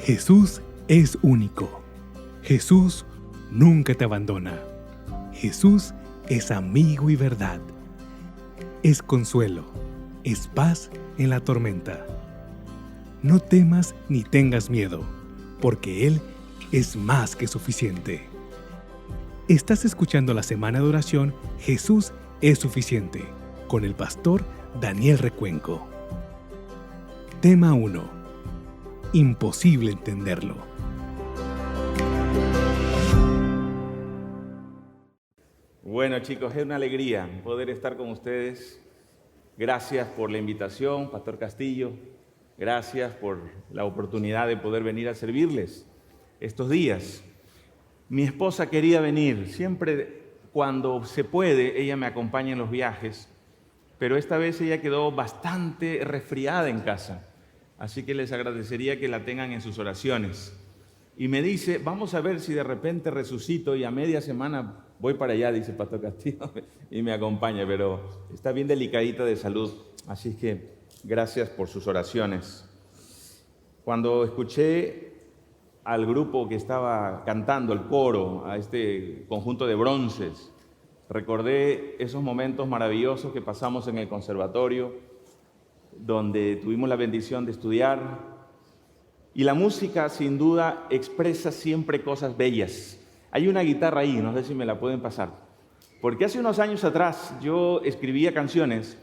Jesús es único. Jesús nunca te abandona. Jesús es amigo y verdad. Es consuelo, es paz en la tormenta. No temas ni tengas miedo, porque Él es más que suficiente. Estás escuchando la semana de oración Jesús es suficiente, con el pastor Daniel Recuenco. Tema 1. Imposible entenderlo. Bueno, chicos, es una alegría poder estar con ustedes. Gracias por la invitación, Pastor Castillo. Gracias por la oportunidad de poder venir a servirles estos días. Mi esposa quería venir. Siempre cuando se puede, ella me acompaña en los viajes, pero esta vez ella quedó bastante resfriada en casa. Así que les agradecería que la tengan en sus oraciones. Y me dice, vamos a ver si de repente resucito y a media semana voy para allá, dice Pastor Castillo, y me acompaña, pero está bien delicadita de salud. Así que gracias por sus oraciones. Cuando escuché al grupo que estaba cantando, el coro, a este conjunto de bronces, recordé esos momentos maravillosos que pasamos en el conservatorio, donde tuvimos la bendición de estudiar. Y la música, sin duda, expresa siempre cosas bellas. Hay una guitarra ahí, no sé si me la pueden pasar. Porque hace unos años atrás yo escribía canciones.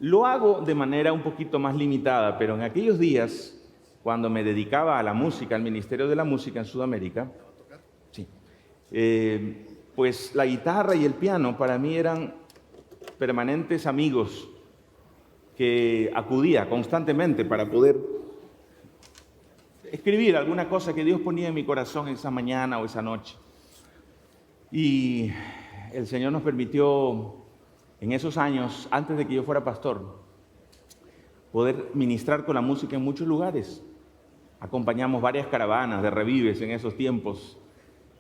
Lo hago de manera un poquito más limitada, pero en aquellos días, cuando me dedicaba a la música, al Ministerio de la Música en Sudamérica, sí, pues la guitarra y el piano para mí eran permanentes amigos que acudía constantemente para poder escribir alguna cosa que Dios ponía en mi corazón esa mañana o esa noche. Y el Señor nos permitió en esos años, antes de que yo fuera pastor, poder ministrar con la música en muchos lugares. Acompañamos varias caravanas de revives en esos tiempos.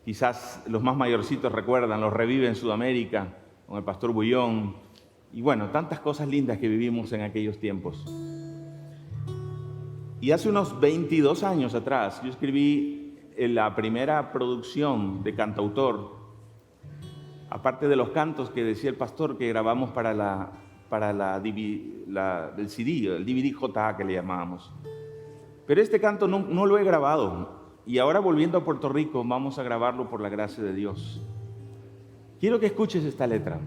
Quizás los más mayorcitos recuerdan los revives en Sudamérica, con el pastor Bullón. Y bueno, tantas cosas lindas que vivimos en aquellos tiempos. Y hace unos 22 años atrás, yo escribí la primera producción de cantautor, aparte de los cantos que decía el pastor que grabamos para el CD, el DVD JA que le llamábamos. Pero este canto no lo he grabado, y ahora volviendo a Puerto Rico vamos a grabarlo por la gracia de Dios. Quiero que escuches esta letra,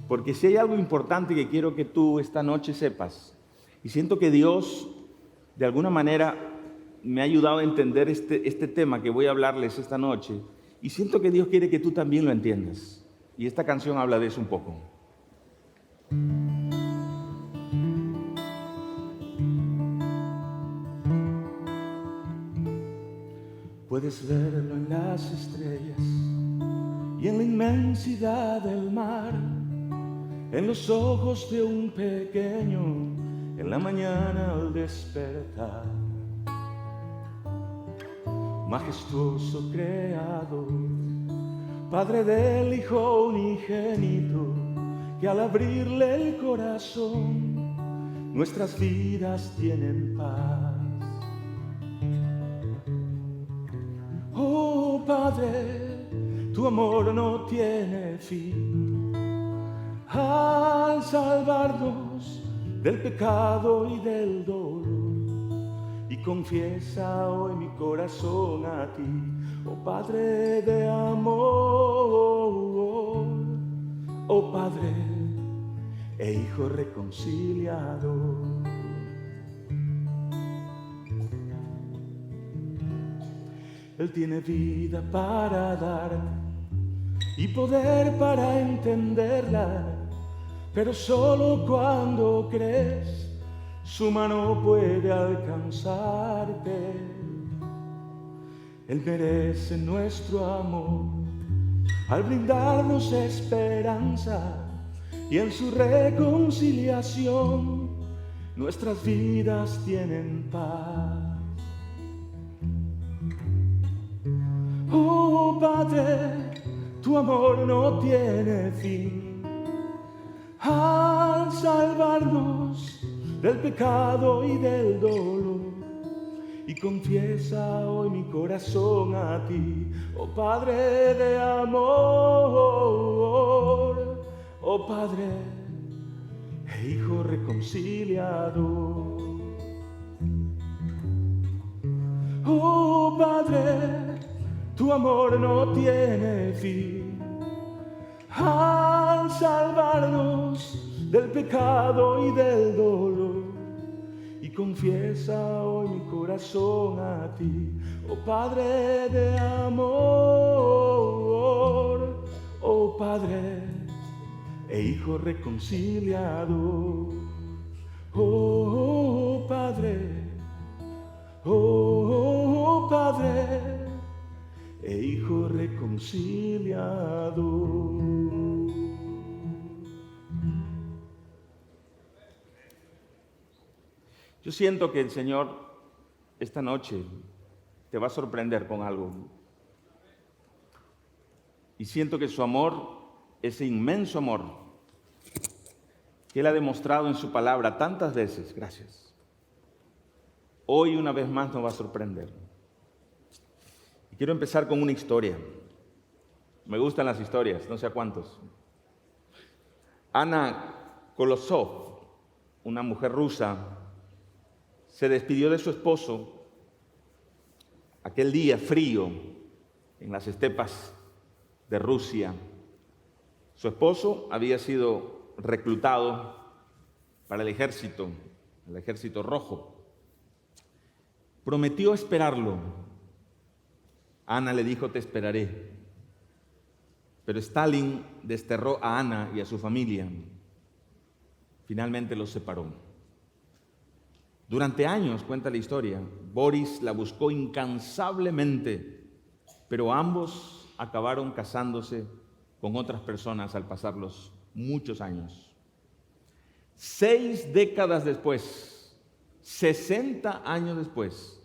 porque si hay algo importante que quiero que tú esta noche sepas, y siento que Dios de alguna manera me ha ayudado a entender este tema que voy a hablarles esta noche, y siento que Dios quiere que tú también lo entiendas, y esta canción habla de eso un poco. Puedes verlo en las estrellas y en la inmensidad del mar, en los ojos de un pequeño, en la mañana al despertar. Majestuoso Creador, Padre del Hijo unigénito, que al abrirle el corazón, nuestras vidas tienen paz. Oh Padre, tu amor no tiene fin. Al salvarnos del pecado y del dolor, y confiesa hoy mi corazón a ti, oh Padre de amor, oh Padre e Hijo reconciliador. Él tiene vida para dar y poder para entenderla, pero solo cuando crees, su mano puede alcanzarte. Él merece nuestro amor al brindarnos esperanza, y en su reconciliación nuestras vidas tienen paz. Oh Padre, tu amor no tiene fin. Al salvarnos del pecado y del dolor, y confiesa hoy mi corazón a ti, oh Padre de amor, oh Padre e Hijo reconciliador. Oh Padre, tu amor no tiene fin. Al salvarnos del pecado y del dolor, y confiesa hoy mi corazón a ti, oh Padre de amor, oh Padre e Hijo reconciliador. Oh Padre, oh Padre e Hijo reconciliador. Yo siento que el Señor esta noche te va a sorprender con algo. Y siento que su amor, ese inmenso amor que Él ha demostrado en su palabra tantas veces, gracias, hoy una vez más nos va a sorprender. Y quiero empezar con una historia. Me gustan las historias, no sé a cuántos. Anna Kolosov, una mujer rusa, se despidió de su esposo aquel día frío en las estepas de Rusia. Su esposo había sido reclutado para el ejército rojo. Prometió esperarlo. Ana le dijo: te esperaré. Pero Stalin desterró a Ana y a su familia. Finalmente los separó. Durante años, cuenta la historia, Boris la buscó incansablemente, pero ambos acabaron casándose con otras personas al pasar los muchos años. 6 décadas después, 60 años después,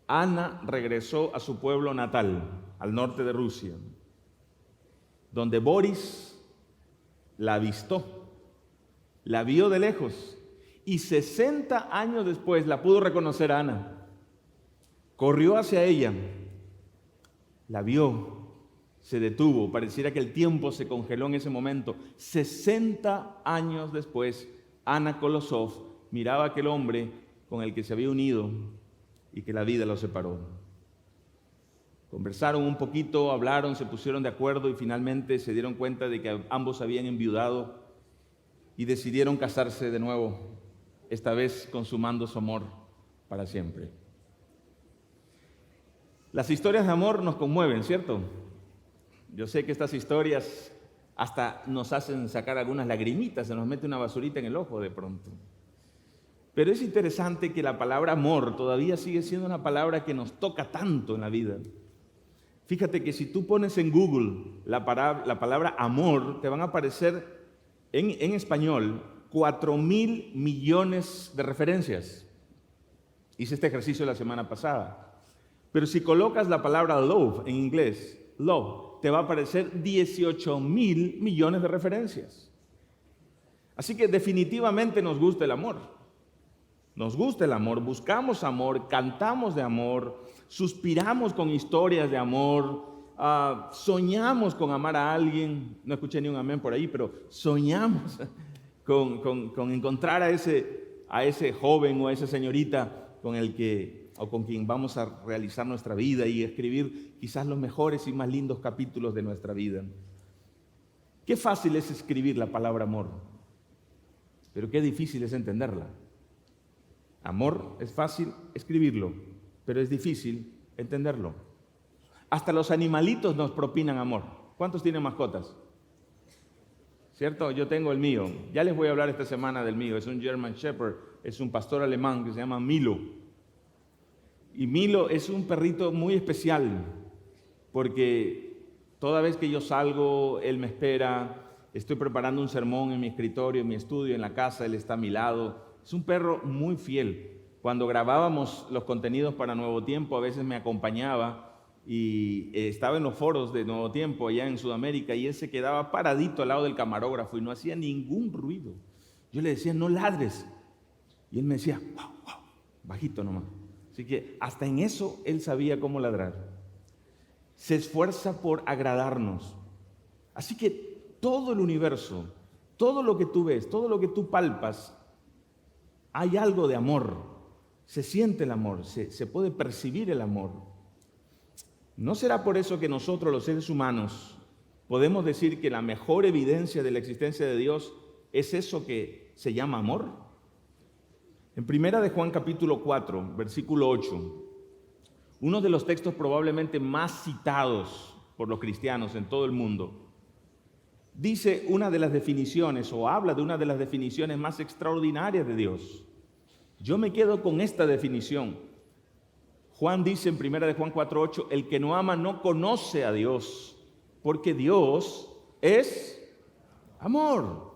Ana regresó a su pueblo natal, al norte de Rusia, donde Boris la avistó, la vio de lejos y 60 años después la pudo reconocer Ana. Corrió hacia ella, la vio, se detuvo, pareciera que el tiempo se congeló en ese momento. 60 años después, Anna Kolosov miraba a aquel hombre con el que se había unido y que la vida los separó. Conversaron un poquito, hablaron, se pusieron de acuerdo y finalmente se dieron cuenta de que ambos habían enviudado y decidieron casarse de nuevo, esta vez consumando su amor para siempre. Las historias de amor nos conmueven, ¿cierto? Yo sé que estas historias hasta nos hacen sacar algunas lagrimitas, se nos mete una basurita en el ojo de pronto. Pero es interesante que la palabra amor todavía sigue siendo una palabra que nos toca tanto en la vida. Fíjate que si tú pones en Google la palabra amor, te van a aparecer en español 4,000 millones de referencias. Hice este ejercicio la semana pasada. Pero si colocas la palabra love en inglés, love, te va a aparecer 18,000 millones de referencias. Así que definitivamente nos gusta el amor. Nos gusta el amor, buscamos amor, cantamos de amor, suspiramos con historias de amor, soñamos con amar a alguien. No escuché ni un amén por ahí, pero soñamos con encontrar a ese joven o a esa señorita con quien vamos a realizar nuestra vida y escribir quizás los mejores y más lindos capítulos de nuestra vida. Qué fácil es escribir la palabra amor, pero qué difícil es entenderla. Amor es fácil escribirlo, pero es difícil entenderlo. Hasta los animalitos nos propinan amor. ¿Cuántos tienen mascotas? ¿Cierto? Yo tengo el mío. Ya les voy a hablar esta semana del mío. Es un German Shepherd, es un pastor alemán que se llama Milo. Y Milo es un perrito muy especial, porque toda vez que yo salgo, él me espera. Estoy preparando un sermón en mi escritorio, en mi estudio, en la casa, él está a mi lado. Es un perro muy fiel. Cuando grabábamos los contenidos para Nuevo Tiempo, a veces me acompañaba y estaba en los foros de Nuevo Tiempo allá en Sudamérica y él se quedaba paradito al lado del camarógrafo y no hacía ningún ruido. Yo le decía, no ladres. Y él me decía, wow, wow, bajito nomás. Así que hasta en eso Él sabía cómo ladrar. Se esfuerza por agradarnos. Así que todo el universo, todo lo que tú ves, todo lo que tú palpas, hay algo de amor. Se siente el amor, se puede percibir el amor. ¿No será por eso que nosotros, los seres humanos, podemos decir que la mejor evidencia de la existencia de Dios es eso que se llama amor? En Primera de Juan capítulo 4, versículo 8, uno de los textos probablemente más citados por los cristianos en todo el mundo, dice una de las definiciones, o habla de una de las definiciones más extraordinarias de Dios. Yo me quedo con esta definición. Juan dice en 1 de Juan 4:8, el que no ama no conoce a Dios, porque Dios es amor.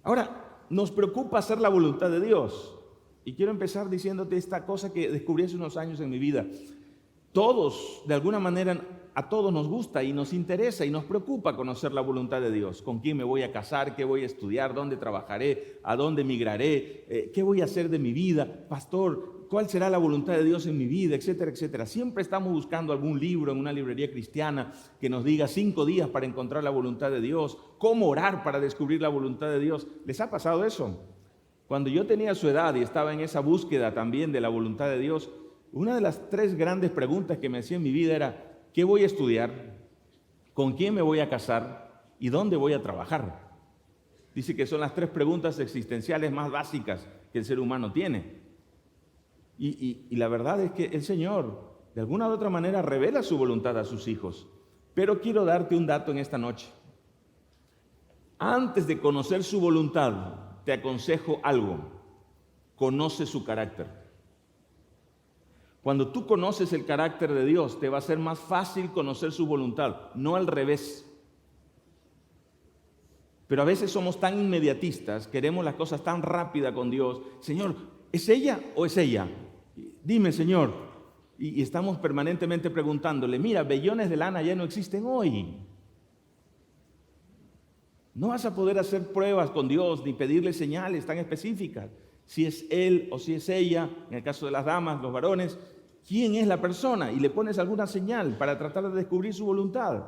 Ahora, nos preocupa hacer la voluntad de Dios. Y quiero empezar diciéndote esta cosa que descubrí hace unos años en mi vida. Todos, de alguna manera, a todos nos gusta y nos interesa y nos preocupa conocer la voluntad de Dios. ¿Con quién me voy a casar? ¿Qué voy a estudiar? ¿Dónde trabajaré? ¿A dónde migraré? ¿Qué voy a hacer de mi vida? Pastor, ¿cuál será la voluntad de Dios en mi vida? Etcétera, etcétera. Siempre estamos buscando algún libro en una librería cristiana que nos diga 5 días para encontrar la voluntad de Dios, cómo orar para descubrir la voluntad de Dios. ¿Les ha pasado eso? Cuando yo tenía su edad y estaba en esa búsqueda también de la voluntad de Dios, una de las 3 grandes preguntas que me hacía en mi vida era: ¿qué voy a estudiar? ¿Con quién me voy a casar? ¿Y dónde voy a trabajar? Dice que son las 3 preguntas existenciales más básicas que el ser humano tiene. Y la verdad es que el Señor, de alguna u otra manera, revela su voluntad a sus hijos. Pero quiero darte un dato en esta noche. Antes de conocer su voluntad, te aconsejo algo: conoce su carácter. Cuando tú conoces el carácter de Dios, te va a ser más fácil conocer su voluntad, no al revés. Pero a veces somos tan inmediatistas, queremos las cosas tan rápidas con Dios. Señor, ¿es ella o es ella? Dime, Señor. Y estamos permanentemente preguntándole: mira, vellones de lana ya no existen hoy. No vas a poder hacer pruebas con Dios ni pedirle señales tan específicas. Si es él o si es ella, en el caso de las damas, los varones, ¿quién es la persona? Y le pones alguna señal para tratar de descubrir su voluntad.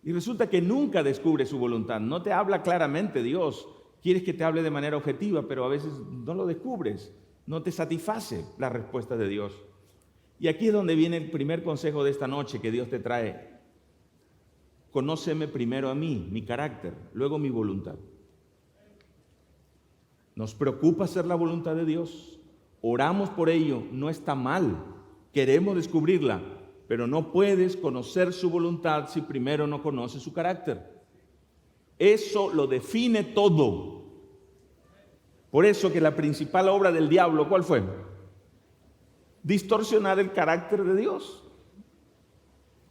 Y resulta que nunca descubre su voluntad. No te habla claramente Dios. Quieres que te hable de manera objetiva, pero a veces no lo descubres. No te satisface la respuesta de Dios. Y aquí es donde viene el primer consejo de esta noche que Dios te trae. Conóceme primero a mí, mi carácter, luego mi voluntad. ¿Nos preocupa hacer la voluntad de Dios? Oramos por ello, no está mal. Queremos descubrirla, pero no puedes conocer su voluntad si primero no conoces su carácter. Eso lo define todo. Por eso que la principal obra del diablo, ¿cuál fue? Distorsionar el carácter de Dios.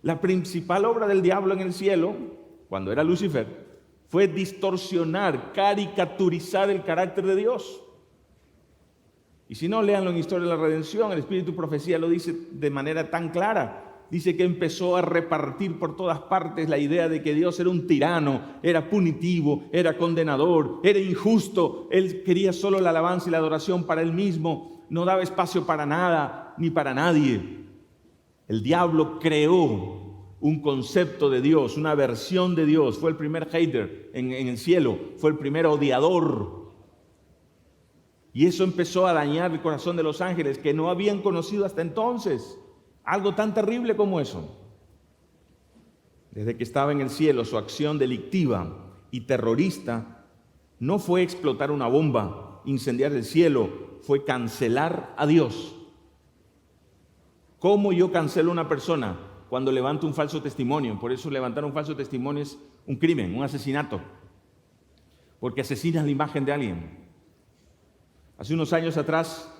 La principal obra del diablo en el cielo, cuando era Lucifer, fue distorsionar, caricaturizar el carácter de Dios. Y si no, léanlo en Historia de la Redención, el Espíritu Profecía lo dice de manera tan clara. Dice que empezó a repartir por todas partes la idea de que Dios era un tirano, era punitivo, era condenador, era injusto. Él quería solo la alabanza y la adoración para él mismo, no daba espacio para nada ni para nadie. El diablo creó un concepto de Dios, una versión de Dios. Fue el primer hater en el cielo, fue el primer odiador. Y eso empezó a dañar el corazón de los ángeles que no habían conocido hasta entonces algo tan terrible como eso. Desde que estaba en el cielo, su acción delictiva y terrorista no fue explotar una bomba, incendiar el cielo, fue cancelar a Dios. ¿Cómo yo cancelo a una persona? Cuando levanto un falso testimonio. Por eso levantar un falso testimonio es un crimen, un asesinato. Porque asesinas la imagen de alguien. Hace unos años atrás,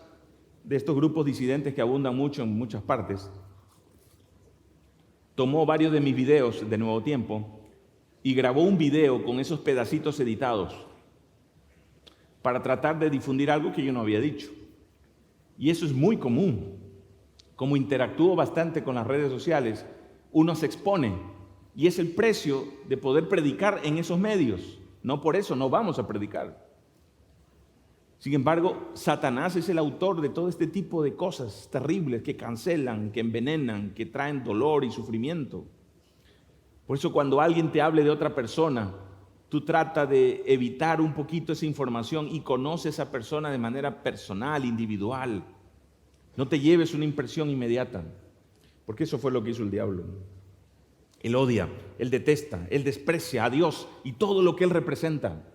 de estos grupos disidentes que abundan mucho en muchas partes, tomó varios de mis videos de Nuevo Tiempo y grabó un video con esos pedacitos editados para tratar de difundir algo que yo no había dicho. Y eso es muy común. Como interactúo bastante con las redes sociales, uno se expone y es el precio de poder predicar en esos medios. No por eso no vamos a predicar. Sin embargo, Satanás es el autor de todo este tipo de cosas terribles que cancelan, que envenenan, que traen dolor y sufrimiento. Por eso cuando alguien te hable de otra persona, tú trata de evitar un poquito esa información y conoce a esa persona de manera personal, individual. No te lleves una impresión inmediata, porque eso fue lo que hizo el diablo. Él odia, él detesta, él desprecia a Dios y todo lo que él representa.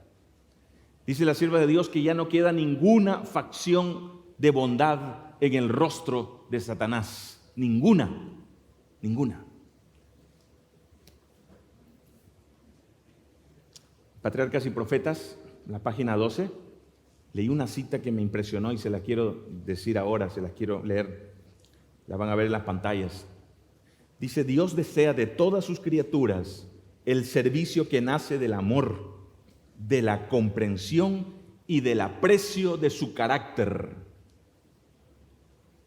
Dice la sierva de Dios que ya no queda ninguna facción de bondad en el rostro de Satanás. Ninguna. Patriarcas y Profetas, la página 12, leí una cita que me impresionó y se la quiero decir ahora, se la quiero leer. La van a ver en las pantallas. Dice: Dios desea de todas sus criaturas el servicio que nace del amor, de la comprensión y del aprecio de su carácter.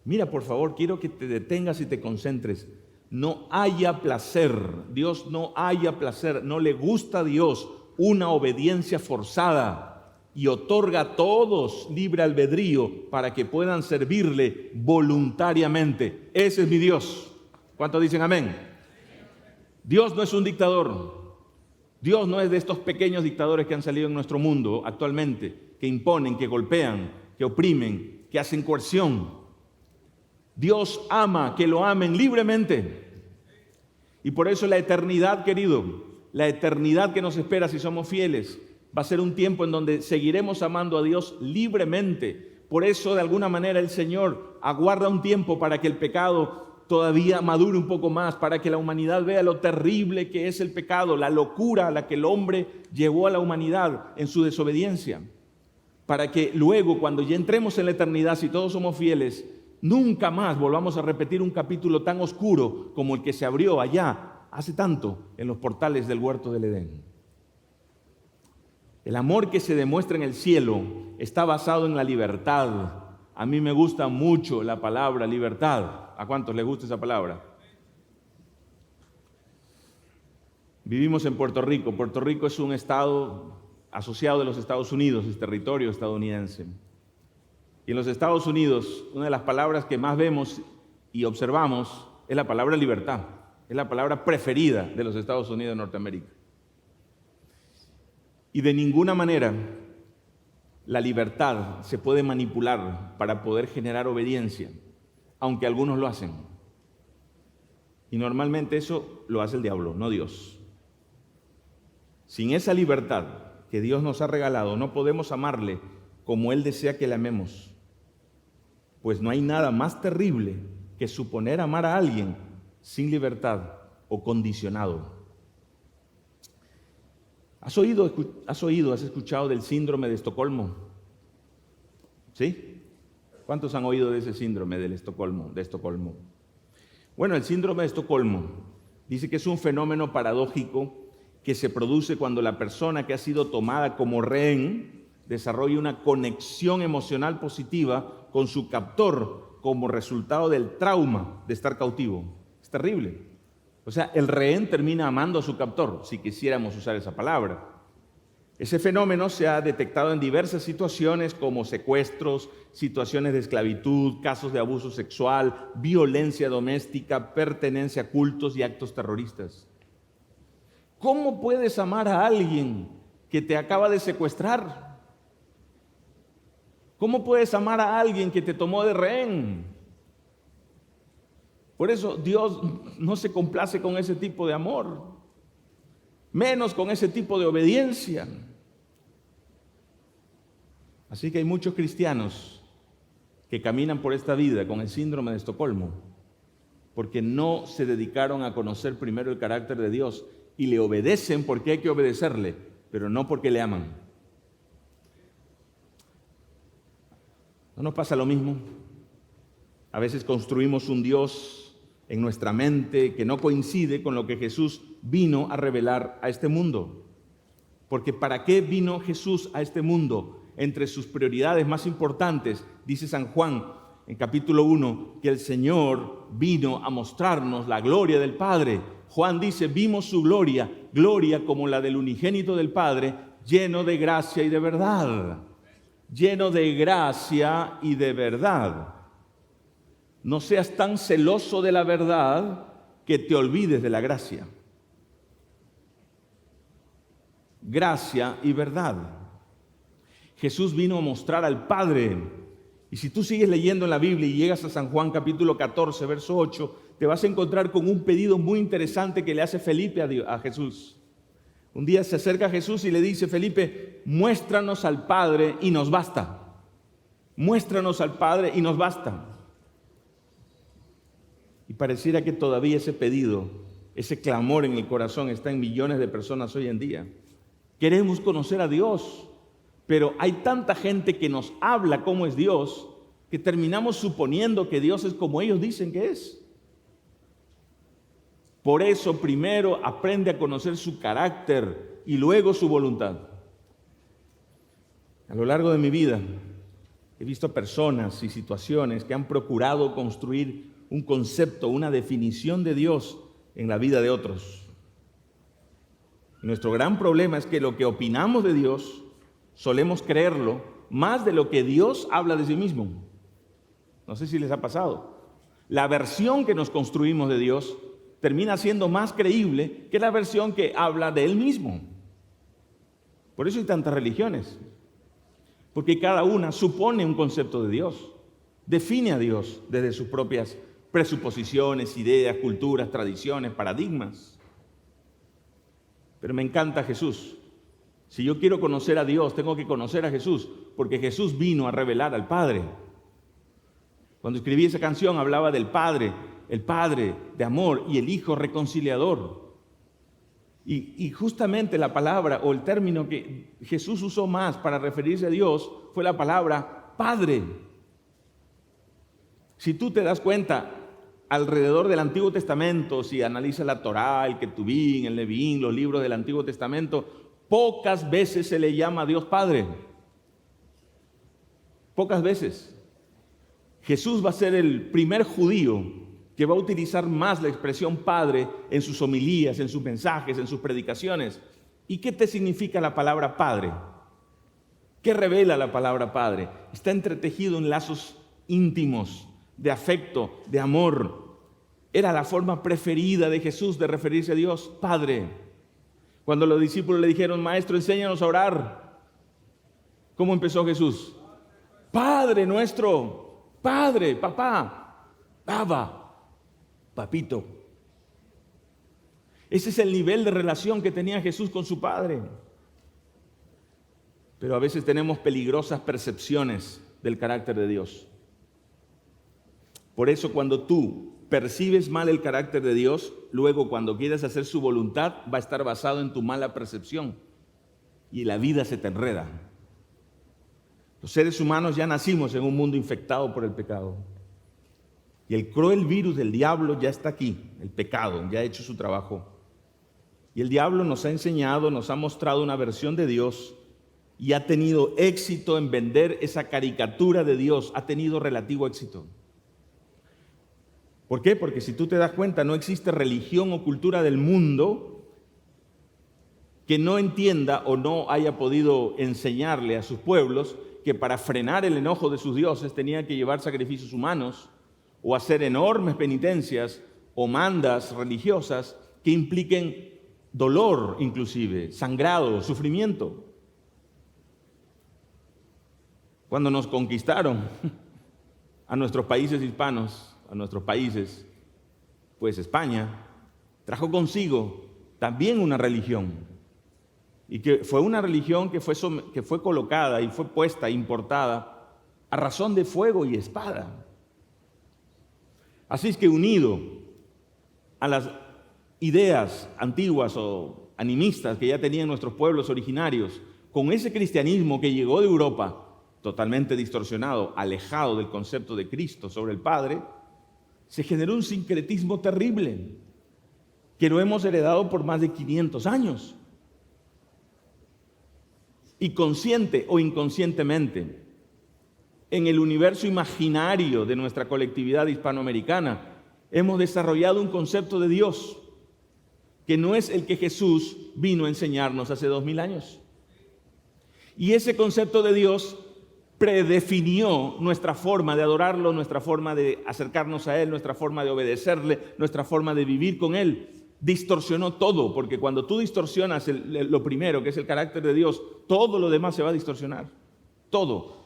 Mira, por favor, quiero que te detengas y te concentres. No haya placer, Dios no haya placer, no le gusta a Dios una obediencia forzada, y otorga a todos libre albedrío para que puedan servirle voluntariamente. Ese es mi Dios. ¿Cuántos dicen amén? Dios no es un dictador. Dios no es de estos pequeños dictadores que han salido en nuestro mundo actualmente, que imponen, que golpean, que oprimen, que hacen coerción. Dios ama que lo amen libremente. Y por eso la eternidad, querido, la eternidad que nos espera si somos fieles, va a ser un tiempo en donde seguiremos amando a Dios libremente. Por eso, de alguna manera, el Señor aguarda un tiempo para que el pecado todavía madure un poco más, para que la humanidad vea lo terrible que es el pecado, la locura a la que el hombre llevó a la humanidad en su desobediencia, para que luego, cuando ya entremos en la eternidad, si todos somos fieles, nunca más volvamos a repetir un capítulo tan oscuro como el que se abrió allá hace tanto en los portales del huerto del Edén. El amor que se demuestra en el cielo está basado en la libertad. A mí me gusta mucho la palabra libertad. ¿A cuántos les gusta esa palabra? Vivimos en Puerto Rico. Puerto Rico es un estado asociado de los Estados Unidos, es territorio estadounidense. Y en los Estados Unidos, una de las palabras que más vemos y observamos es la palabra libertad. Es la palabra preferida de los Estados Unidos de Norteamérica. Y de ninguna manera la libertad se puede manipular para poder generar obediencia, aunque algunos lo hacen. Y normalmente eso lo hace el diablo, no Dios. Sin esa libertad que Dios nos ha regalado, no podemos amarle como Él desea que le amemos. Pues no hay nada más terrible que suponer amar a alguien sin libertad o condicionado. ¿Has escuchado del síndrome de Estocolmo? ¿Sí? ¿Cuántos han oído de ese síndrome de Estocolmo? Bueno, el síndrome de Estocolmo dice que es un fenómeno paradójico que se produce cuando la persona que ha sido tomada como rehén desarrolla una conexión emocional positiva con su captor como resultado del trauma de estar cautivo. Es terrible. O sea, el rehén termina amando a su captor, si quisiéramos usar esa palabra. Ese fenómeno se ha detectado en diversas situaciones como secuestros, situaciones de esclavitud, casos de abuso sexual, violencia doméstica, pertenencia a cultos y actos terroristas. ¿Cómo puedes amar a alguien que te acaba de secuestrar? ¿Cómo puedes amar a alguien que te tomó de rehén? Por eso Dios no se complace con ese tipo de amor, menos con ese tipo de obediencia. Así que hay muchos cristianos que caminan por esta vida con el síndrome de Estocolmo, porque no se dedicaron a conocer primero el carácter de Dios y le obedecen porque hay que obedecerle, pero no porque le aman. ¿No nos pasa lo mismo? A veces construimos un Dios en nuestra mente que no coincide con lo que Jesús vino a revelar a este mundo. Porque ¿para qué vino Jesús a este mundo? Entre sus prioridades más importantes, dice San Juan en capítulo 1, que el Señor vino a mostrarnos la gloria del Padre. Juan dice, vimos su gloria, gloria como la del unigénito del Padre, lleno de gracia y de verdad. lleno de gracia y de verdad. No seas tan celoso de la verdad que te olvides de la gracia. Gracia y verdad. Jesús vino a mostrar al Padre. Y si tú sigues leyendo en la Biblia y llegas a San Juan capítulo 14, verso 8, te vas a encontrar con un pedido muy interesante que le hace Felipe a Jesús. Un día se acerca a Jesús y le dice: Felipe, muéstranos al Padre y nos basta. Muéstranos al Padre y nos basta. Y pareciera que todavía ese pedido, ese clamor en el corazón está en millones de personas hoy en día. Queremos conocer a Dios, pero hay tanta gente que nos habla cómo es Dios que terminamos suponiendo que Dios es como ellos dicen que es. Por eso primero aprende a conocer su carácter y luego su voluntad. A lo largo de mi vida he visto personas y situaciones que han procurado construir un concepto, una definición de Dios en la vida de otros. Nuestro gran problema es que lo que opinamos de Dios solemos creerlo más de lo que Dios habla de sí mismo. No sé si les ha pasado. La versión que nos construimos de Dios termina siendo más creíble que la versión que habla de Él mismo. Por eso hay tantas religiones, porque cada una supone un concepto de Dios, define a Dios desde sus propias presuposiciones, ideas, culturas, tradiciones, paradigmas. Pero me encanta Jesús. Si yo quiero conocer a Dios, tengo que conocer a Jesús, porque Jesús vino a revelar al Padre. Cuando escribí esa canción hablaba del Padre, el Padre de amor y el Hijo reconciliador. Y justamente la palabra o el término que Jesús usó más para referirse a Dios fue la palabra Padre. Si tú te das cuenta, alrededor del Antiguo Testamento, si analizas la Torá, el Ketubín, el Levín, los libros del Antiguo Testamento, pocas veces se le llama a Dios Padre. Pocas veces. Jesús va a ser el primer judío que va a utilizar más la expresión Padre en sus homilías, en sus mensajes, en sus predicaciones. ¿Y qué te significa la palabra Padre? ¿Qué revela la palabra Padre? Está entretejido en lazos íntimos, de afecto, de amor. Era la forma preferida de Jesús de referirse a Dios, Padre. Cuando los discípulos le dijeron: Maestro, enséñanos a orar, ¿cómo empezó Jesús? Padre nuestro, Padre, papá, Abba, papito. Ese es el nivel de relación que tenía Jesús con su Padre. Pero a veces tenemos peligrosas percepciones del carácter de Dios. Por eso cuando tú percibes mal el carácter de Dios, luego cuando quieres hacer su voluntad va a estar basado en tu mala percepción y la vida se te enreda. Los seres humanos ya nacimos en un mundo infectado por el pecado. Y el cruel virus del diablo ya está aquí, el pecado, ya ha hecho su trabajo. Y el diablo nos ha enseñado, nos ha mostrado una versión de Dios y ha tenido éxito en vender esa caricatura de Dios, ha tenido relativo éxito. ¿Por qué? Porque si tú te das cuenta, no existe religión o cultura del mundo que no entienda o no haya podido enseñarle a sus pueblos que para frenar el enojo de sus dioses tenían que llevar sacrificios humanos o hacer enormes penitencias o mandas religiosas que impliquen dolor inclusive, sangrado, sufrimiento. Cuando nos conquistaron a nuestros países hispanos, a nuestros países, pues España trajo consigo también una religión, y que fue una religión que fue colocada y fue puesta, importada a razón de fuego y espada. Así es que unido a las ideas antiguas o animistas que ya tenían nuestros pueblos originarios, con ese cristianismo que llegó de Europa, totalmente distorsionado, alejado del concepto de Cristo sobre el Padre, se generó un sincretismo terrible que lo hemos heredado por más de 500 años. Y consciente o inconscientemente, en el universo imaginario de nuestra colectividad hispanoamericana, hemos desarrollado un concepto de Dios que no es el que Jesús vino a enseñarnos hace 2000 años. Y ese concepto de Dios predefinió nuestra forma de adorarlo, nuestra forma de acercarnos a Él, nuestra forma de obedecerle, nuestra forma de vivir con Él. Distorsionó todo, porque cuando tú distorsionas lo primero, que es el carácter de Dios, todo lo demás se va a distorsionar. Todo.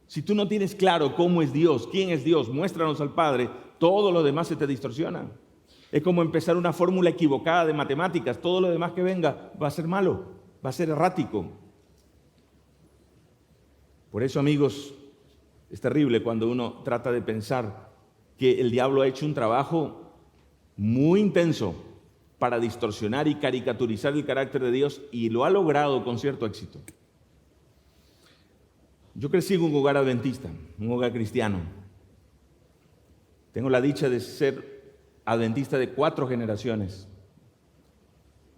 Si tú no tienes claro cómo es Dios, quién es Dios, muéstranos al Padre, todo lo demás se te distorsiona. Es como empezar una fórmula equivocada de matemáticas. Todo lo demás que venga va a ser malo, va a ser errático. Por eso, amigos, es terrible cuando uno trata de pensar que el diablo ha hecho un trabajo muy intenso para distorsionar y caricaturizar el carácter de Dios, y lo ha logrado con cierto éxito. Yo crecí en un hogar adventista, un hogar cristiano. Tengo la dicha de ser adventista de 4 generaciones,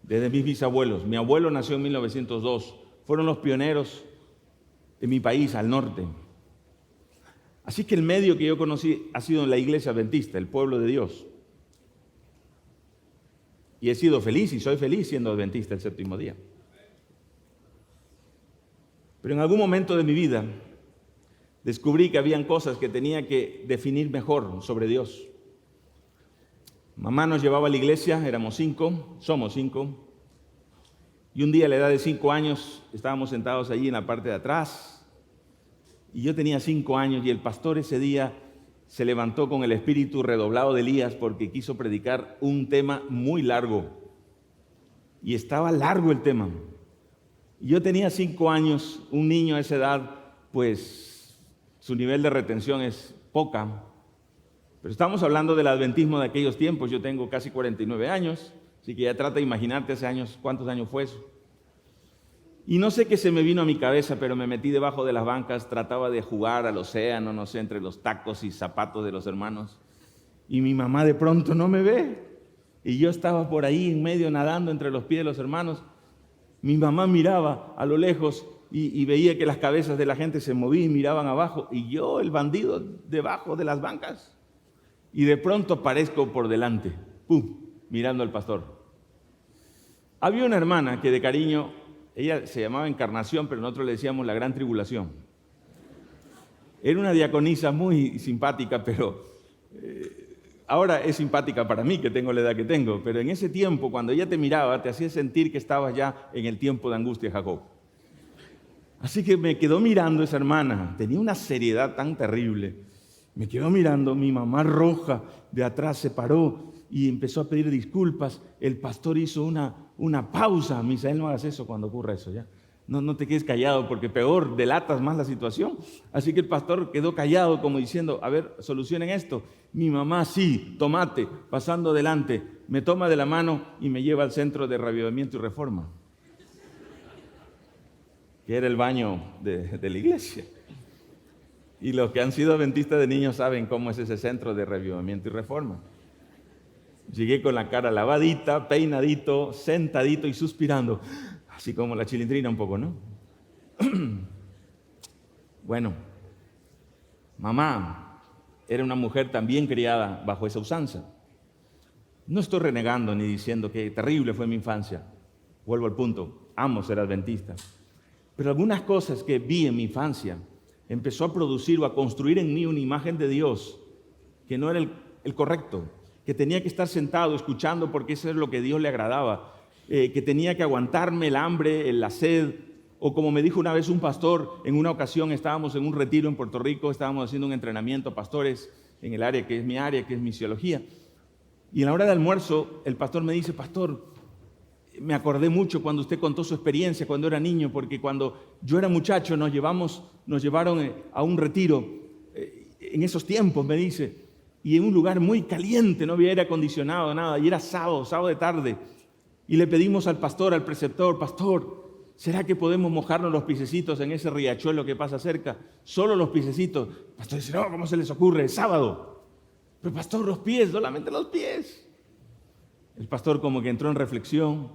desde mis bisabuelos. Mi abuelo nació en 1902, fueron los pioneros en mi país, al norte. Así que el medio que yo conocí ha sido en la iglesia adventista, el pueblo de Dios. Y he sido feliz y soy feliz siendo adventista el séptimo día. Pero en algún momento de mi vida descubrí que habían cosas que tenía que definir mejor sobre Dios. Mamá nos llevaba a la iglesia, éramos 5, somos 5. Y un día a la edad de 5 años estábamos sentados allí en la parte de atrás. Y yo tenía 5 años y el pastor ese día se levantó con el espíritu redoblado de Elías porque quiso predicar un tema muy largo. Y estaba largo el tema. Y yo tenía 5 años, un niño a esa edad, pues su nivel de retención es poca. Pero estamos hablando del adventismo de aquellos tiempos. Yo tengo casi 49 años, así que ya trata de imaginarte hace años, cuántos años fue eso. Y no sé qué se me vino a mi cabeza, pero me metí debajo de las bancas, trataba de jugar al océano, no sé, entre los tacos y zapatos de los hermanos. Y mi mamá de pronto no me ve. Y yo estaba por ahí en medio nadando entre los pies de los hermanos. Mi mamá miraba a lo lejos y veía que las cabezas de la gente se movían y miraban abajo. Y yo, el bandido, debajo de las bancas. Y de pronto aparezco por delante, ¡pum!, mirando al pastor. Había una hermana que de cariño, ella se llamaba Encarnación, pero nosotros le decíamos la Gran Tribulación. Era una diaconisa muy simpática, pero ahora es simpática para mí, que tengo la edad que tengo. Pero en ese tiempo, cuando ella te miraba, te hacía sentir que estabas ya en el tiempo de angustia de Jacob. Así que me quedó mirando esa hermana. Tenía una seriedad tan terrible. Me quedó mirando, mi mamá roja de atrás se paró y empezó a pedir disculpas. El pastor hizo una pausa. Misael, no hagas eso cuando ocurra eso, ¿ya? No te quedes callado porque peor, delatas más la situación. Así que el pastor quedó callado como diciendo, a ver, solucionen esto. Mi mamá, sí, tomate, pasando adelante, me toma de la mano y me lleva al Centro de Reavivamiento y Reforma, que era el baño de la iglesia. Y los que han sido adventistas de niños saben cómo es ese Centro de Reavivamiento y Reforma. Llegué con la cara lavadita, peinadito, sentadito y suspirando, así como la Chilindrina un poco, ¿no? Bueno, mamá era una mujer también criada bajo esa usanza. No estoy renegando ni diciendo que terrible fue mi infancia. Vuelvo al punto, amo ser adventista. Pero algunas cosas que vi en mi infancia empezó a producir o a construir en mí una imagen de Dios que no era el correcto, que tenía que estar sentado escuchando porque eso es lo que a Dios le agradaba, que tenía que aguantarme el hambre, la sed, o como me dijo una vez un pastor, en una ocasión estábamos en un retiro en Puerto Rico, estábamos haciendo un entrenamiento a pastores en el área que es mi área, que es misiología, y en la hora de almuerzo el pastor me dice, pastor, me acordé mucho cuando usted contó su experiencia cuando era niño, porque cuando yo era muchacho nos llevaron a un retiro, en esos tiempos me dice, y en un lugar muy caliente, no había aire acondicionado, nada, y era sábado de tarde, y le pedimos al pastor, al preceptor, pastor, ¿será que podemos mojarnos los piececitos en ese riachuelo que pasa cerca? Solo los piececitos. El pastor dice, no, ¿cómo se les ocurre? Es sábado. Pero pastor, los pies, solamente los pies. El pastor como que entró en reflexión,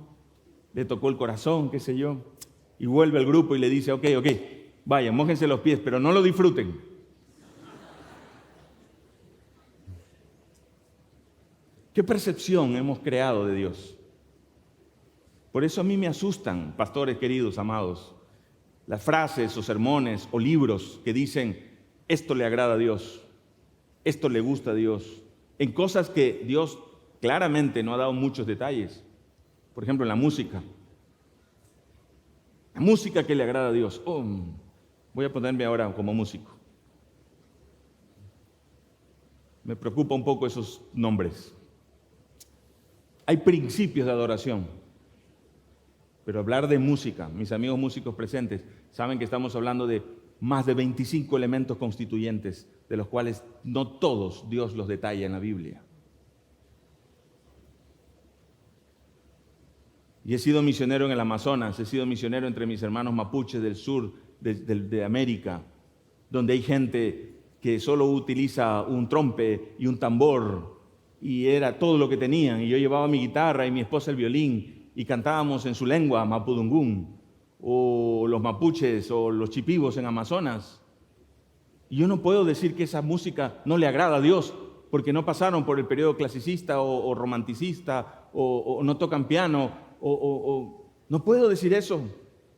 le tocó el corazón, qué sé yo, y vuelve al grupo y le dice, ok, vayan, mójense los pies, pero no lo disfruten. ¿Qué percepción hemos creado de Dios? Por eso a mí me asustan, pastores queridos, amados, las frases o sermones o libros que dicen, esto le agrada a Dios, esto le gusta a Dios, en cosas que Dios claramente no ha dado muchos detalles. Por ejemplo, en la música. La música que le agrada a Dios. Voy a ponerme ahora como músico. Me preocupa un poco esos nombres. Hay principios de adoración. Pero hablar de música, mis amigos músicos presentes, saben que estamos hablando de más de 25 elementos constituyentes, de los cuales no todos Dios los detalla en la Biblia. Y he sido misionero en el Amazonas, he sido misionero entre mis hermanos mapuches del sur de América, donde hay gente que solo utiliza un trompe y un tambor, y era todo lo que tenían, y yo llevaba mi guitarra y mi esposa el violín, y cantábamos en su lengua, mapudungún, o los mapuches, o los chipivos en Amazonas. Y yo no puedo decir que esa música no le agrada a Dios, porque no pasaron por el periodo clasicista o romanticista, o no tocan piano, no puedo decir eso,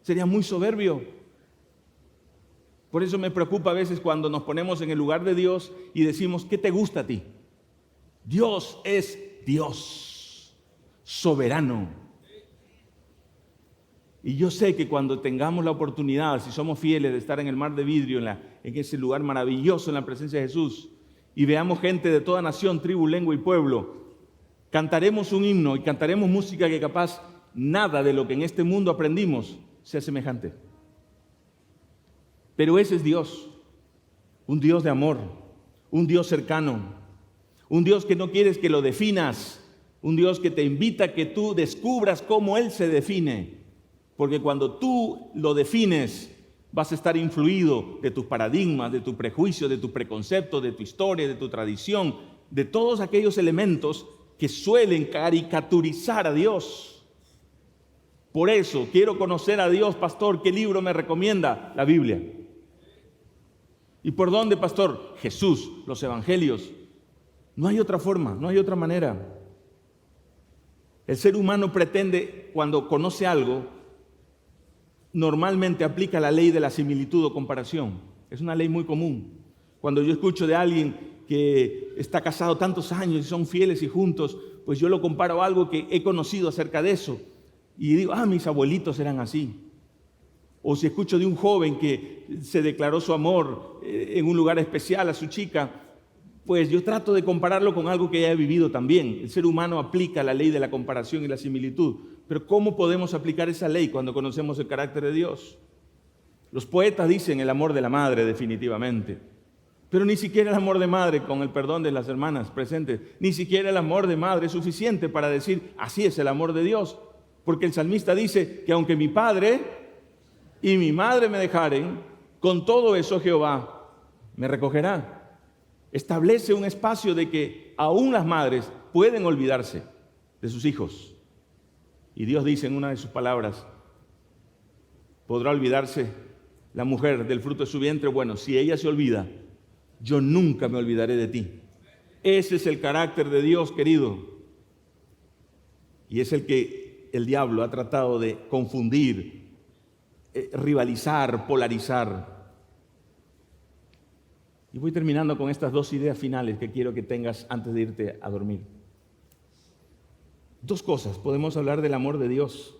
sería muy soberbio. Por eso me preocupa a veces cuando nos ponemos en el lugar de Dios y decimos, ¿qué te gusta a ti? Dios es Dios, soberano. Y yo sé que cuando tengamos la oportunidad, si somos fieles de estar en el mar de vidrio, en ese lugar maravilloso en la presencia de Jesús, y veamos gente de toda nación, tribu, lengua y pueblo, cantaremos un himno y cantaremos música que capaz nada de lo que en este mundo aprendimos sea semejante. Pero ese es Dios, un Dios de amor, un Dios cercano, un Dios que no quieres que lo definas, un Dios que te invita a que tú descubras cómo Él se define, porque cuando tú lo defines, vas a estar influido de tus paradigmas, de tus prejuicios, de tus preconceptos, de tu historia, de tu tradición, de todos aquellos elementos que suelen caricaturizar a Dios. Por eso, quiero conocer a Dios, pastor. ¿Qué libro me recomienda? La Biblia. ¿Y por dónde, pastor? Jesús, los evangelios. No hay otra forma, no hay otra manera. El ser humano pretende, cuando conoce algo, normalmente aplica la ley de la similitud o comparación. Es una ley muy común. Cuando yo escucho de alguien que está casado tantos años y son fieles y juntos, pues yo lo comparo a algo que he conocido acerca de eso. Y digo, mis abuelitos eran así. O si escucho de un joven que se declaró su amor en un lugar especial a su chica, pues yo trato de compararlo con algo que ya he vivido también. El ser humano aplica la ley de la comparación y la similitud. Pero ¿cómo podemos aplicar esa ley cuando conocemos el carácter de Dios? Los poetas dicen el amor de la madre, definitivamente. Pero ni siquiera el amor de madre, con el perdón de las hermanas presentes, ni siquiera el amor de madre es suficiente para decir, así es el amor de Dios. Porque el salmista dice que aunque mi padre y mi madre me dejaren, con todo eso Jehová me recogerá. Establece un espacio de que aún las madres pueden olvidarse de sus hijos. Y Dios dice en una de sus palabras, ¿podrá olvidarse la mujer del fruto de su vientre? Bueno, si ella se olvida, yo nunca me olvidaré de ti. Ese es el carácter de Dios, querido. Y es el que el diablo ha tratado de confundir, rivalizar, polarizar. Y voy terminando con estas dos ideas finales que quiero que tengas antes de irte a dormir. Dos cosas, podemos hablar del amor de Dios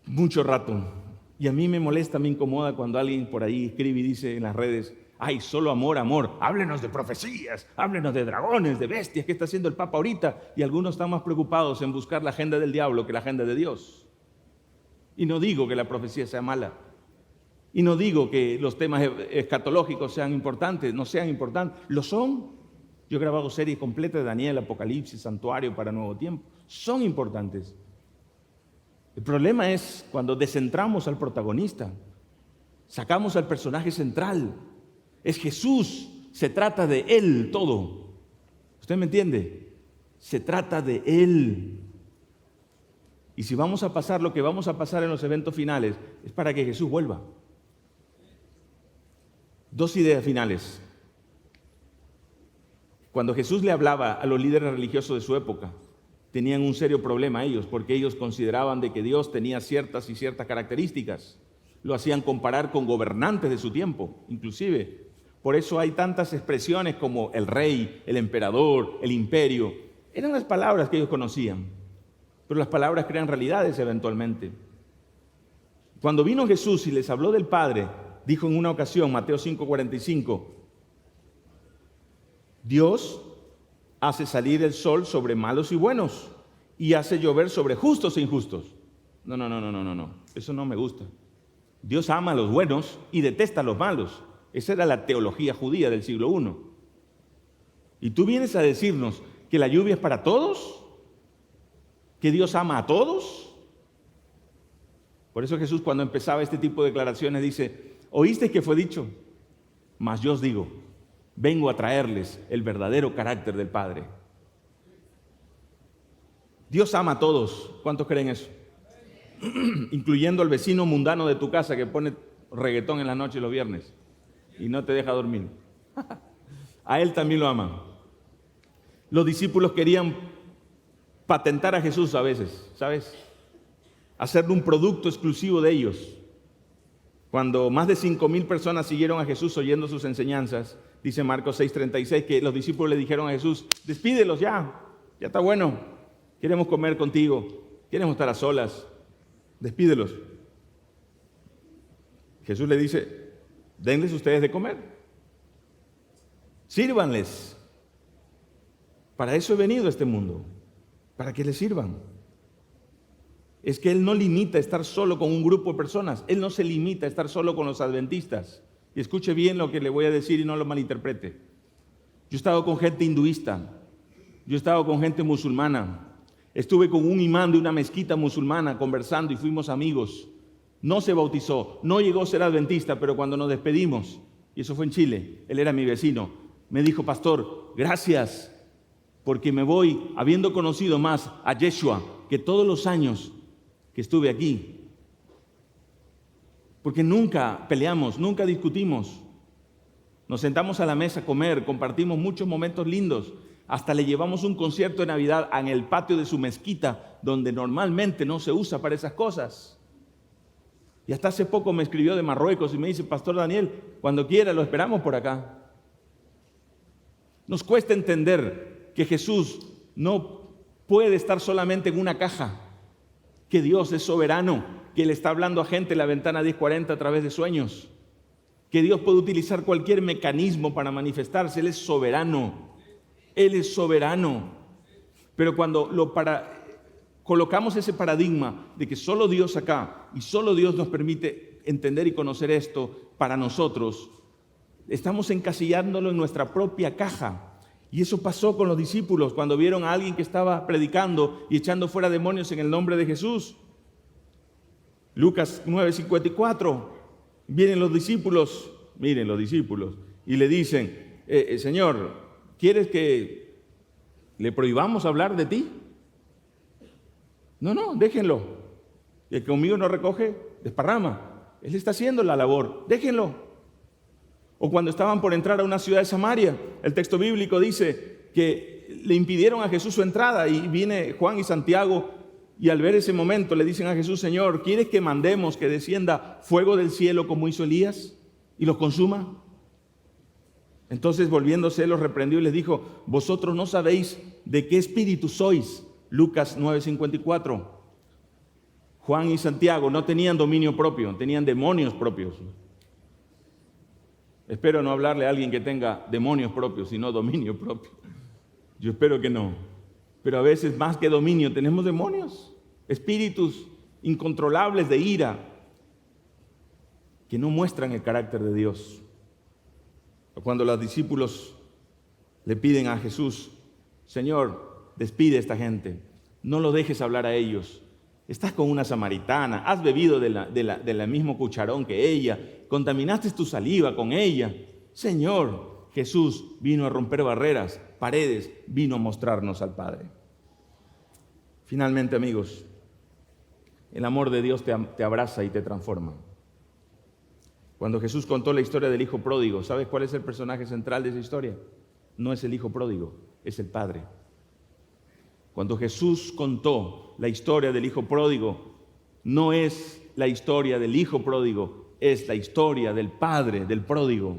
mucho rato. Y a mí me molesta, me incomoda cuando alguien por ahí escribe y dice en las redes, ¡ay, solo amor, amor! Háblenos de profecías, háblenos de dragones, de bestias, ¿qué está haciendo el Papa ahorita? Y algunos están más preocupados en buscar la agenda del diablo que la agenda de Dios. Y no digo que la profecía sea mala. Y no digo que los temas escatológicos sean importantes, no sean importantes. Lo son. Yo he grabado series completas de Daniel, Apocalipsis, Santuario para Nuevo Tiempo. Son importantes. El problema es cuando descentramos al protagonista. Sacamos al personaje central. Es Jesús. Se trata de Él todo. ¿Usted me entiende? Se trata de Él. Y si vamos a pasar lo que vamos a pasar en los eventos finales, es para que Jesús vuelva. Dos ideas finales. Cuando Jesús le hablaba a los líderes religiosos de su época, tenían un serio problema ellos, porque ellos consideraban de que Dios tenía ciertas y ciertas características. Lo hacían comparar con gobernantes de su tiempo, inclusive. Por eso hay tantas expresiones como el rey, el emperador, el imperio. Eran las palabras que ellos conocían, pero las palabras crean realidades eventualmente. Cuando vino Jesús y les habló del Padre, dijo en una ocasión, Mateo 5:45, Dios hace salir el sol sobre malos y buenos y hace llover sobre justos e injustos. No, eso no me gusta. Dios ama a los buenos y detesta a los malos. Esa era la teología judía del siglo I. Y tú vienes a decirnos que la lluvia es para todos, que Dios ama a todos. Por eso Jesús, cuando empezaba este tipo de declaraciones, dice: ¿oíste que fue dicho? Mas yo os digo, vengo a traerles el verdadero carácter del Padre. Dios ama a todos. ¿Cuántos creen eso? Incluyendo al vecino mundano de tu casa que pone reggaetón en la noche los viernes y no te deja dormir. A él también lo ama. Los discípulos querían patentar a Jesús a veces, ¿sabes? Hacerle un producto exclusivo de ellos. Cuando más de 5,000 personas siguieron a Jesús oyendo sus enseñanzas, dice Marcos 6:36, que los discípulos le dijeron a Jesús: despídelos ya está bueno, queremos comer contigo, queremos estar a solas, despídelos. Jesús le dice: denles ustedes de comer, sírvanles. Para eso he venido a este mundo, para que les sirvan. Es que Él no limita a estar solo con un grupo de personas. Él no se limita a estar solo con los adventistas. Y escuche bien lo que le voy a decir y no lo malinterprete. Yo he estado con gente hinduista, yo he estado con gente musulmana, estuve con un imán de una mezquita musulmana conversando y fuimos amigos. No se bautizó, no llegó a ser adventista, pero cuando nos despedimos, y eso fue en Chile, él era mi vecino, me dijo: pastor, gracias, porque me voy habiendo conocido más a Yeshua que todos los años que estuve aquí. Porque nunca peleamos, nunca discutimos. Nos sentamos a la mesa a comer, compartimos muchos momentos lindos. Hasta le llevamos un concierto de Navidad en el patio de su mezquita, donde normalmente no se usa para esas cosas. Y hasta hace poco me escribió de Marruecos y me dice: pastor Daniel, cuando quiera lo esperamos por acá. Nos cuesta entender que Jesús no puede estar solamente en una caja, que Dios es soberano, que le está hablando a gente en la ventana 1040 a través de sueños, que Dios puede utilizar cualquier mecanismo para manifestarse. Él es soberano, Él es soberano. Pero cuando colocamos ese paradigma de que solo Dios acá y solo Dios nos permite entender y conocer esto para nosotros, estamos encasillándolo en nuestra propia caja. Y eso pasó con los discípulos cuando vieron a alguien que estaba predicando y echando fuera demonios en el nombre de Jesús. Lucas 9:54, vienen los discípulos, miren los discípulos, y le dicen: Señor, ¿quieres que le prohibamos hablar de ti? No, déjenlo. El que conmigo no recoge, desparrama. Él está haciendo la labor, déjenlo. O cuando estaban por entrar a una ciudad de Samaria, el texto bíblico dice que le impidieron a Jesús su entrada, y viene Juan y Santiago, y al ver ese momento le dicen a Jesús: Señor, ¿quieres que mandemos que descienda fuego del cielo como hizo Elías y los consuma? Entonces, volviéndose, los reprendió y les dijo: vosotros no sabéis de qué espíritu sois. Lucas 9:54. Juan y Santiago no tenían dominio propio, tenían demonios propios. Espero no hablarle a alguien que tenga demonios propios, sino dominio propio. Yo espero que no. Pero a veces, más que dominio, tenemos demonios, espíritus incontrolables de ira, que no muestran el carácter de Dios. Cuando los discípulos le piden a Jesús: Señor, despide a esta gente, no lo dejes hablar a ellos. Estás con una samaritana, has bebido del mismo cucharón que ella, contaminaste tu saliva con ella. Señor, Jesús vino a romper barreras, paredes, vino a mostrarnos al Padre. Finalmente, amigos, el amor de Dios te abraza y te transforma. Cuando Jesús contó la historia del hijo pródigo, ¿sabes cuál es el personaje central de esa historia? No es el hijo pródigo, es el Padre. Cuando Jesús contó la historia del hijo pródigo, no es la historia del hijo pródigo, es la historia del padre del pródigo.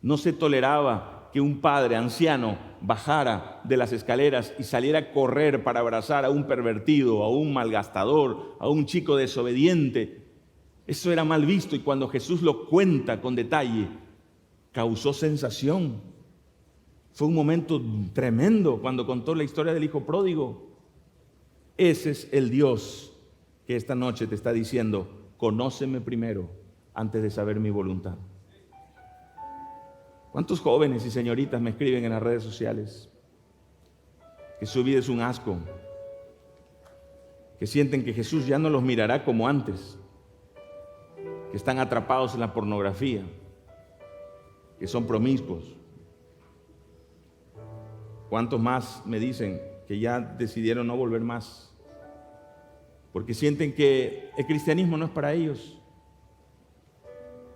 No se toleraba que un padre anciano bajara de las escaleras y saliera a correr para abrazar a un pervertido, a un malgastador, a un chico desobediente. Eso era mal visto, y cuando Jesús lo cuenta con detalle, causó sensación. Fue un momento tremendo cuando contó la historia del hijo pródigo. Ese es el Dios que esta noche te está diciendo: conóceme primero antes de saber mi voluntad. ¿Cuántos jóvenes y señoritas me escriben en las redes sociales que su vida es un asco, que sienten que Jesús ya no los mirará como antes, que están atrapados en la pornografía, que son promiscuos? ¿Cuántos más me dicen que ya decidieron no volver más porque sienten que el cristianismo no es para ellos?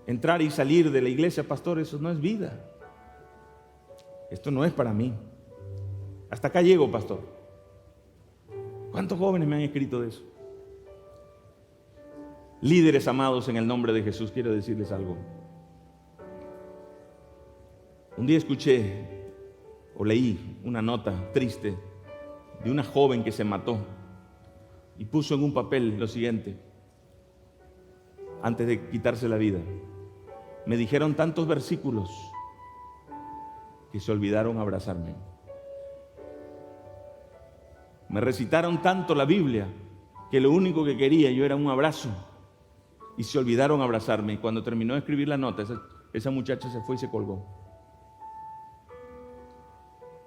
Entrar y salir de la iglesia, pastor, eso no es vida. Esto no es para mí. Hasta acá llego, pastor. ¿Cuántos jóvenes me han escrito de eso? Líderes amados en el nombre de Jesús, quiero decirles algo. Un día escuché o leí una nota triste de una joven que se mató y puso en un papel lo siguiente: antes de quitarse la vida, me dijeron tantos versículos que se olvidaron abrazarme. Me recitaron tanto la Biblia que lo único que quería yo era un abrazo, y se olvidaron abrazarme. Y cuando terminó de escribir la nota, esa muchacha se fue y se colgó.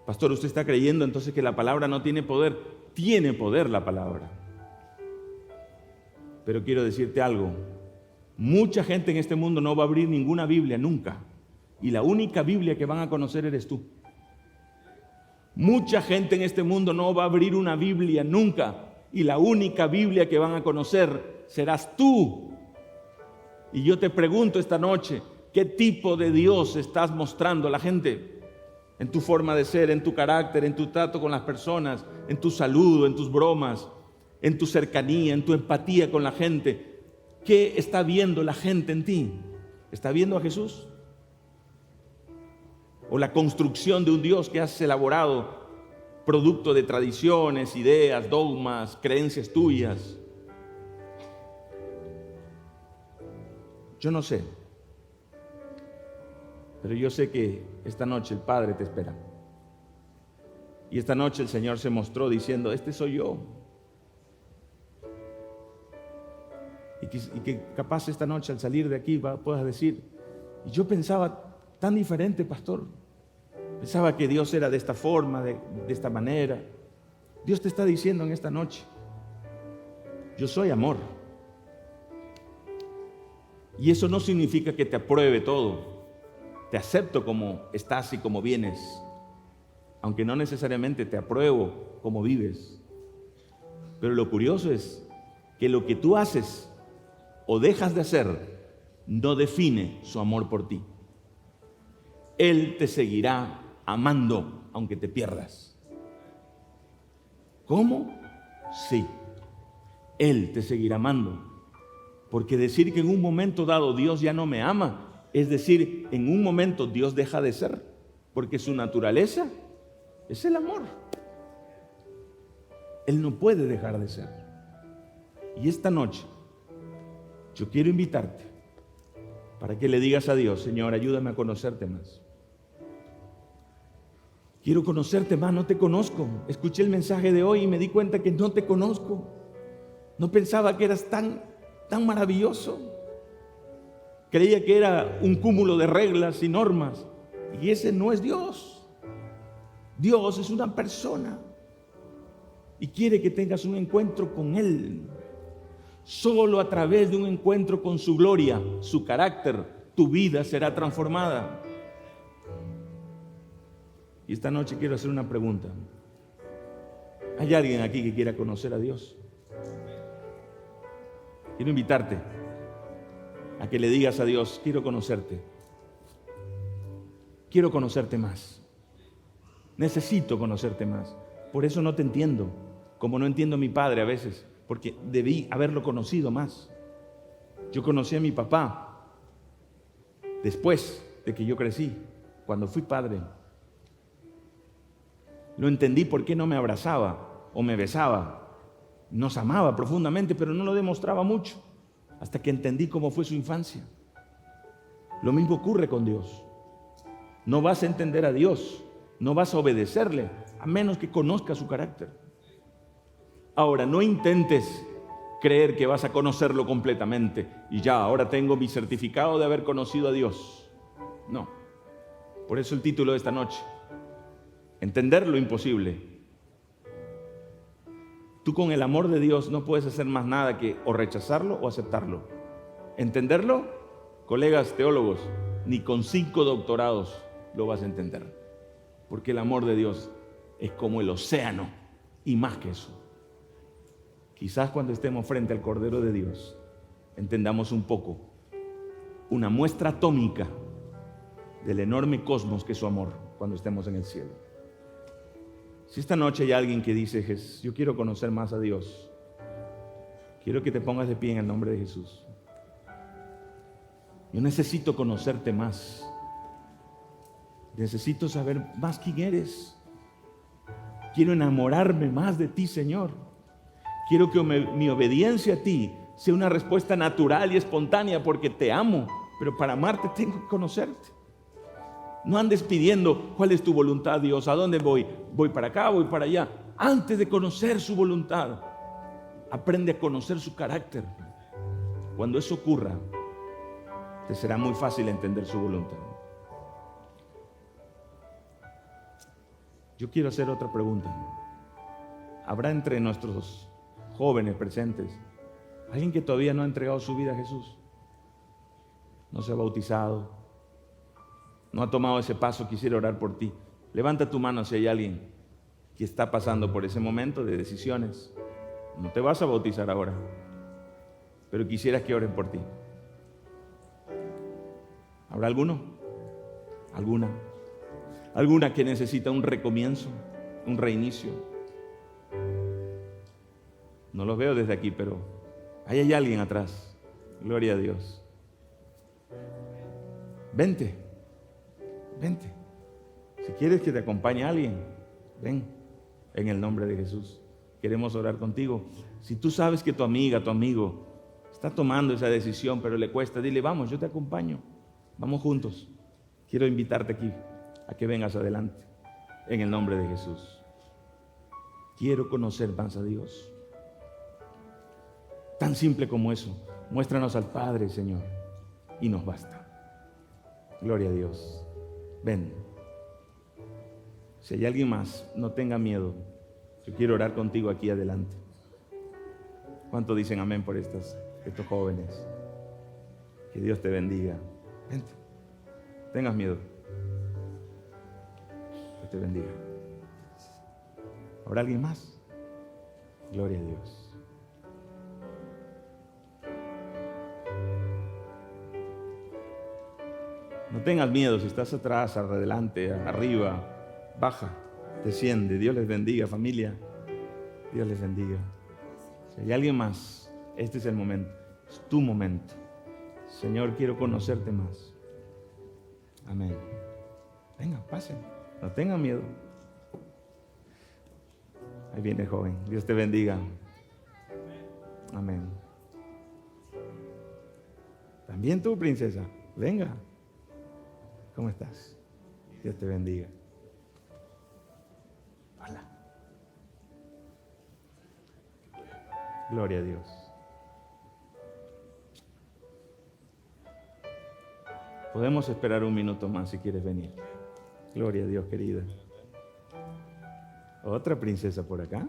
Pastor, ¿usted está creyendo entonces que la palabra no tiene poder? Tiene poder la palabra. Pero quiero decirte algo: mucha gente en este mundo no va a abrir ninguna Biblia nunca, y la única Biblia que van a conocer eres tú. Mucha gente en este mundo no va a abrir una Biblia nunca, y la única Biblia que van a conocer serás tú. Y yo te pregunto esta noche: ¿qué tipo de Dios estás mostrando a la gente? En tu forma de ser, en tu carácter, en tu trato con las personas, en tu saludo, en tus bromas, en tu cercanía, en tu empatía con la gente. ¿Qué está viendo la gente en ti? ¿Está viendo a Jesús? ¿O la construcción de un Dios que has elaborado producto de tradiciones, ideas, dogmas, creencias tuyas? Yo no sé, pero yo sé que esta noche el Padre te espera. Y esta noche el Señor se mostró diciendo: este soy yo. Y que capaz esta noche al salir de aquí puedas decir: y yo pensaba tan diferente, pastor. Pensaba que Dios era de esta forma, de esta manera. Dios te está diciendo en esta noche: yo soy amor. Y eso no significa que te apruebe todo. Te acepto como estás y como vienes, aunque no necesariamente te apruebo como vives. Pero lo curioso es que lo que tú haces o dejas de hacer no define su amor por ti. Él te seguirá amando aunque te pierdas. ¿Cómo? Sí, Él te seguirá amando. Porque decir que en un momento dado Dios ya no me ama, es decir, en un momento Dios deja de ser, porque su naturaleza es el amor. Él no puede dejar de ser. Y esta noche yo quiero invitarte para que le digas a Dios: Señor, ayúdame a conocerte más. Quiero conocerte más, no te conozco. Escuché el mensaje de hoy y me di cuenta que no te conozco. No pensaba que eras tan maravilloso. Creía que era un cúmulo de reglas y normas, y ese no es Dios. Dios es una persona y quiere que tengas un encuentro con Él. Solo a través de un encuentro con su gloria, su carácter, tu vida será transformada. Y esta noche quiero hacer una pregunta. ¿Hay alguien aquí que quiera conocer a Dios? Quiero invitarte a que le digas a Dios: quiero conocerte. Quiero conocerte más. Necesito conocerte más. Por eso no te entiendo, como no entiendo a mi padre a veces, porque debí haberlo conocido más. Yo conocí a mi papá después de que yo crecí, cuando fui padre. Lo entendí por qué no me abrazaba o me besaba. Nos amaba profundamente, pero no lo demostraba mucho, hasta que entendí cómo fue su infancia. Lo mismo ocurre con Dios. No vas a entender a Dios, no vas a obedecerle, a menos que conozcas su carácter. Ahora, no intentes creer que vas a conocerlo completamente y ya, ahora tengo mi certificado de haber conocido a Dios. No. Por eso el título de esta noche: entender lo imposible. Tú con el amor de Dios no puedes hacer más nada que o rechazarlo o aceptarlo. Entenderlo, colegas teólogos, ni con 5 doctorados lo vas a entender. Porque el amor de Dios es como el océano y más que eso. Quizás cuando estemos frente al Cordero de Dios entendamos un poco, una muestra atómica del enorme cosmos que es su amor cuando estemos en el cielo. Si esta noche hay alguien que dice: yo quiero conocer más a Dios, quiero que te pongas de pie en el nombre de Jesús. Yo necesito conocerte más. Necesito saber más quién eres. Quiero enamorarme más de ti, Señor. Quiero que mi obediencia a ti sea una respuesta natural y espontánea porque te amo, pero para amarte tengo que conocerte. No andes pidiendo cuál es tu voluntad, Dios, ¿a dónde voy? Voy para acá, voy para allá. Antes de conocer su voluntad, aprende a conocer su carácter. Cuando eso ocurra, te será muy fácil entender su voluntad. Yo quiero hacer otra pregunta. ¿Habrá entre nuestros jóvenes presentes alguien que todavía no ha entregado su vida a Jesús? No se ha bautizado, no ha tomado ese paso. Quisiera orar por ti. Levanta tu mano si hay alguien que está pasando por ese momento de decisiones. No te vas a bautizar ahora, pero quisieras que oren por ti. ¿Habrá alguno? ¿Alguna que necesita un recomienzo, un reinicio? No los veo desde aquí, pero ahí hay alguien atrás. Gloria a Dios. Vente. Si quieres que te acompañe alguien, ven, en el nombre de Jesús. Queremos orar contigo. Si tú sabes que tu amiga, tu amigo está tomando esa decisión, pero le cuesta, dile: vamos, yo te acompaño. Vamos juntos. Quiero invitarte aquí a que vengas adelante, en el nombre de Jesús. Quiero conocer más a Dios. Tan simple como eso. Muéstranos al Padre, Señor, y nos basta. Gloria a Dios. Ven. Si hay alguien más, no tenga miedo. Yo quiero orar contigo aquí adelante. ¿Cuánto dicen amén por estos jóvenes? Que Dios te bendiga. Vente. Tengas miedo. Que te bendiga. ¿Habrá alguien más? Gloria a Dios. No tengas miedo. Si estás atrás, adelante, arriba, baja, desciende. Dios les bendiga, familia. Dios les bendiga. Si hay alguien más, este es el momento. Es tu momento. Señor, quiero conocerte más. Amén. Venga, pasen. No tengan miedo. Ahí viene el joven. Dios te bendiga. Amén. También tú, princesa. Venga. ¿Cómo estás? Dios te bendiga. Hola. Gloria a Dios. Podemos esperar un minuto más si quieres venir. Gloria a Dios, querida. Otra princesa por acá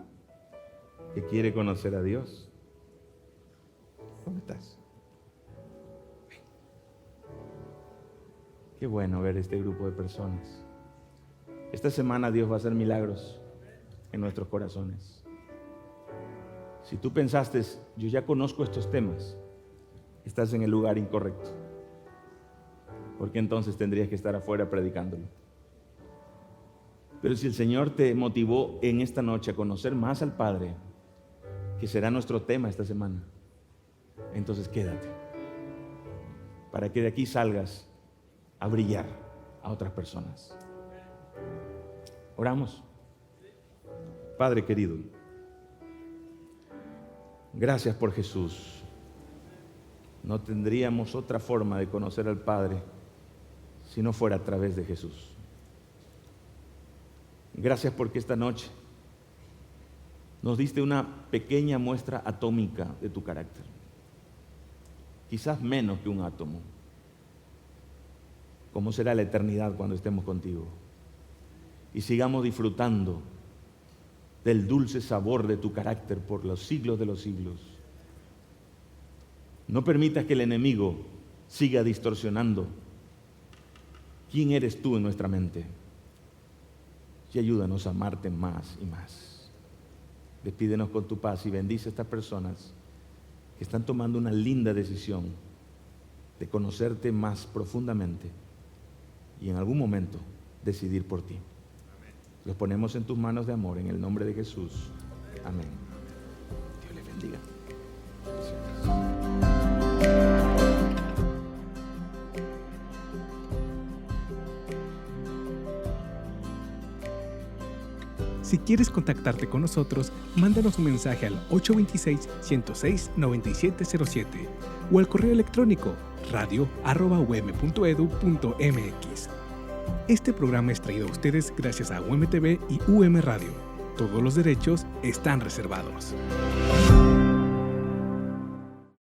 que quiere conocer a Dios. ¿Cómo estás? Qué bueno ver este grupo de personas. Esta semana Dios va a hacer milagros en nuestros corazones. Si tú pensaste, yo ya conozco estos temas, estás en el lugar incorrecto. Porque entonces tendrías que estar afuera predicándolo. Pero si el Señor te motivó en esta noche a conocer más al Padre, que será nuestro tema esta semana. Entonces quédate, para que de aquí salgas a brillar a otras personas. Oramos. Padre querido, gracias por Jesús. No tendríamos otra forma de conocer al Padre si no fuera a través de Jesús. Gracias porque esta noche nos diste una pequeña muestra atómica de tu carácter. Quizás menos que un átomo. ¿Cómo será la eternidad cuando estemos contigo? Y sigamos disfrutando del dulce sabor de tu carácter por los siglos de los siglos. No permitas que el enemigo siga distorsionando quién eres tú en nuestra mente. Y ayúdanos a amarte más y más. Despídenos con tu paz y bendice a estas personas que están tomando una linda decisión de conocerte más profundamente y en algún momento decidir por ti. Los ponemos en tus manos de amor en el nombre de Jesús. Amén. Dios les bendiga. Si quieres contactarte con nosotros, mándanos un mensaje al 826-106-9707 o al correo electrónico radio@um.edu.mx. Este programa es traído a ustedes gracias a UMTV y UM Radio. Todos los derechos están reservados.